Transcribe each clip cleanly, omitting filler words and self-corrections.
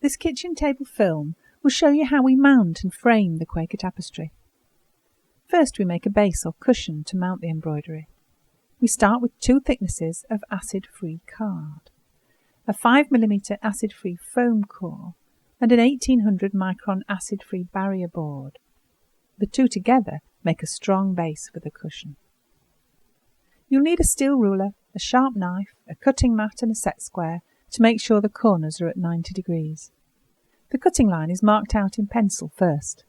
This kitchen table film will show you how we mount and frame the Quaker Tapestry. First we make a base or cushion to mount the embroidery. We start with 2 thicknesses of acid-free card, a 5mm acid-free foam core and an 1800 micron acid-free barrier board. The 2 together make a strong base for the cushion. You'll need a steel ruler, a sharp knife, a cutting mat and a set square to make sure the corners are at 90 degrees. The cutting line is marked out in pencil first.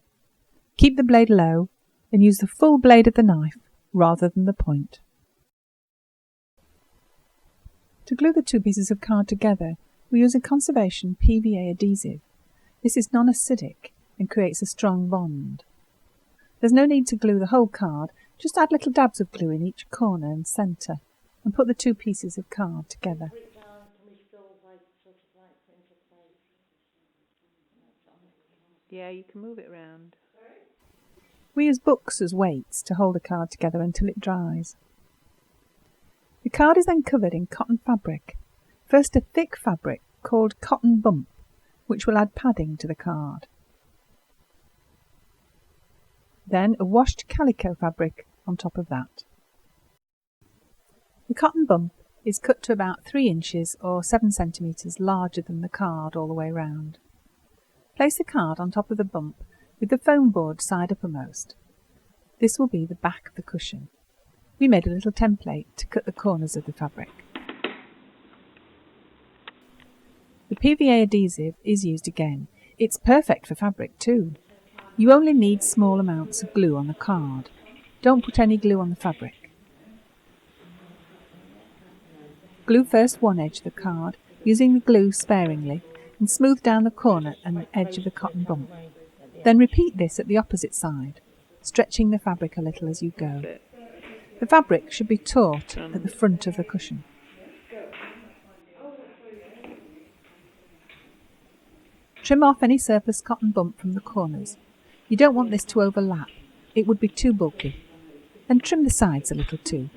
Keep the blade low and use the full blade of the knife rather than the point. To glue the 2 pieces of card together, we use a Conserving PVA adhesive. This is non-acidic and creates a strong bond. There's no need to glue the whole card, just add little dabs of glue in each corner and centre and put the 2 pieces of card together. Yeah, you can move it around. We use books as weights to hold the card together until it dries. The card is then covered in cotton fabric, first a thick fabric called cotton bump, which will add padding to the card. Then a washed calico fabric on top of that. The cotton bump is cut to about 3 inches or 7 centimetres larger than the card all the way round. Place the card on top of the bump with the foam board side uppermost. This will be the back of the cushion. We made a little template to cut the corners of the fabric. The PVA adhesive is used again. It's perfect for fabric too. You only need small amounts of glue on the card. Don't put any glue on the fabric. Glue first one edge of the card, using the glue sparingly, and smooth down the corner and the edge of the cotton bump. Then repeat this at the opposite side, stretching the fabric a little as you go. The fabric should be taut at the front of the cushion. Trim off any surplus cotton bump from the corners. You don't want this to overlap, it would be too bulky. And trim the sides a little too.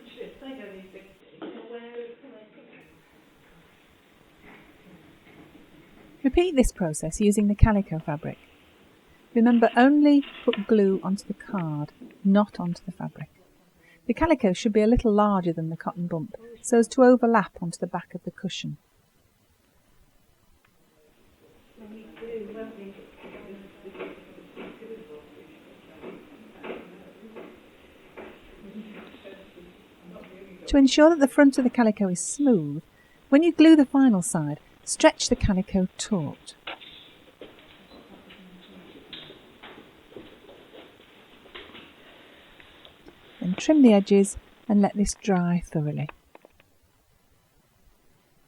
Repeat this process using the calico fabric. Remember, only put glue onto the card, not onto the fabric. The calico should be a little larger than the cotton bump, so as to overlap onto the back of the cushion. To ensure that the front of the calico is smooth, when you glue the final side, stretch the calico taut. Then trim the edges and let this dry thoroughly.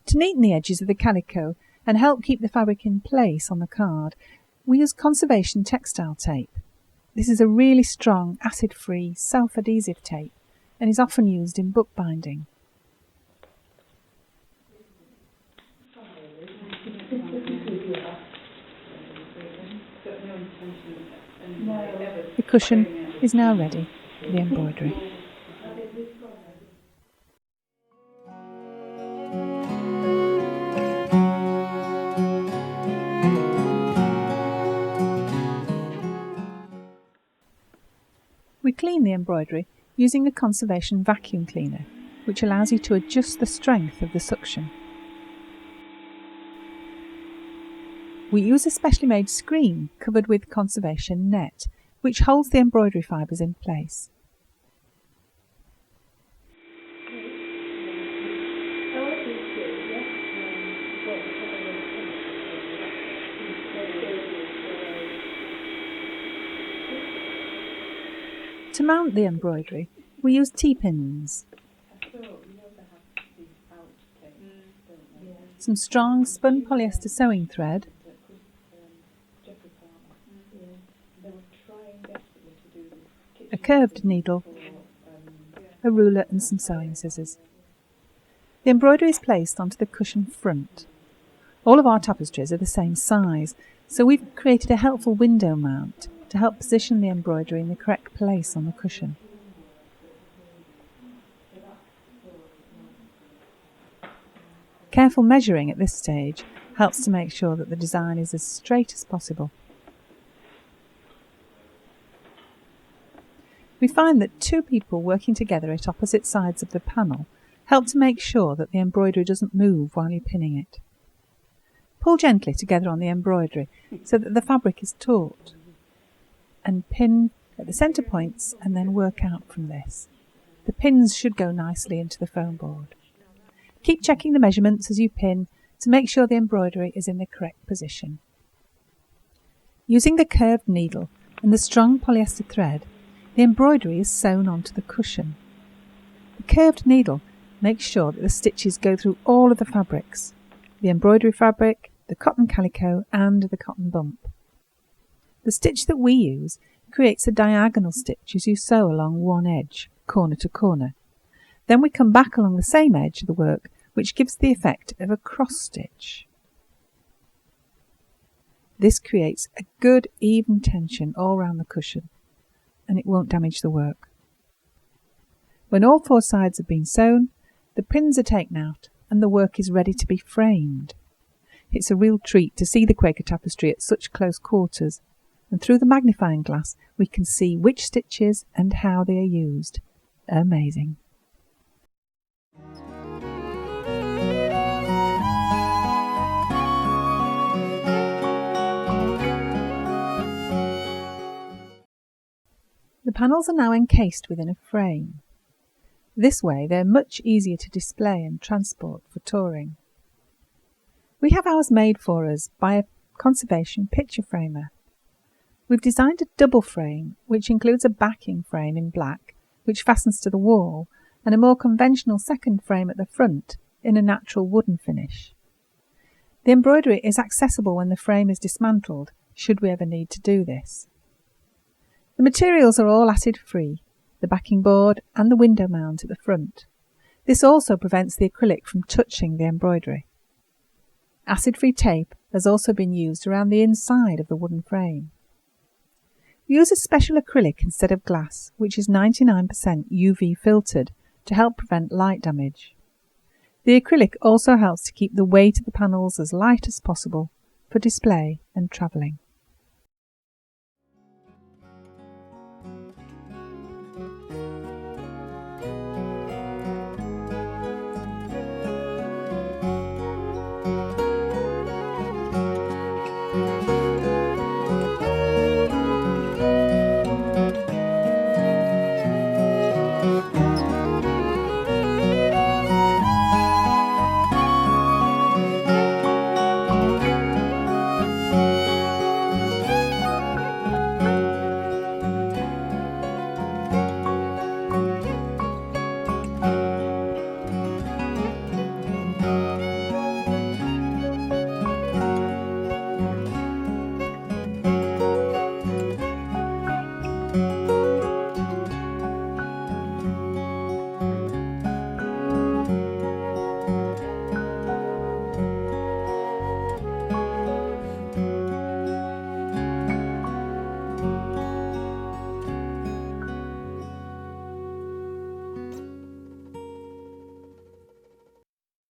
To neaten the edges of the calico and help keep the fabric in place on the card, we use Conserving textile tape. This is a really strong, acid-free, self-adhesive tape and is often used in bookbinding. The cushion is now ready for the embroidery. We clean the embroidery using the Conserving vacuum cleaner, which allows you to adjust the strength of the suction. We use a specially made screen covered with Conserving net, which holds the embroidery fibres in place. To mount the embroidery, we use T-pins, some strong spun polyester sewing thread, a curved needle, a ruler and some sewing scissors. The embroidery is placed onto the cushion front. All of our tapestries are the same size, so we've created a helpful window mount to help position the embroidery in the correct place on the cushion. Careful measuring at this stage helps to make sure that the design is as straight as possible. We find that two people working together at opposite sides of the panel help to make sure that the embroidery doesn't move while you're pinning it. Pull gently together on the embroidery so that the fabric is taut, and pin at the centre points and then work out from this. The pins should go nicely into the foam board. Keep checking the measurements as you pin to make sure the embroidery is in the correct position. Using the curved needle and the strong polyester thread, the embroidery is sewn onto the cushion. The curved needle makes sure that the stitches go through all of the fabrics, the embroidery fabric, the cotton calico and the cotton bump. The stitch that we use creates a diagonal stitch as you sew along one edge, corner to corner. Then we come back along the same edge of the work, which gives the effect of a cross stitch. This creates a good even tension all round the cushion, and it won't damage the work. When all four sides have been sewn, the pins are taken out and the work is ready to be framed. It's a real treat to see the Quaker Tapestry at such close quarters, and through the magnifying glass we can see which stitches and how they are used. Amazing! The panels are now encased within a frame. This way they are much easier to display and transport for touring. We have ours made for us by a Conserving picture framer. We've designed a double frame which includes a backing frame in black which fastens to the wall and a more conventional second frame at the front in a natural wooden finish. The embroidery is accessible when the frame is dismantled, should we ever need to do this. The materials are all acid-free, the backing board and the window mount at the front. This also prevents the acrylic from touching the embroidery. Acid-free tape has also been used around the inside of the wooden frame. We use a special acrylic instead of glass, which is 99% UV filtered to help prevent light damage. The acrylic also helps to keep the weight of the panels as light as possible for display and travelling.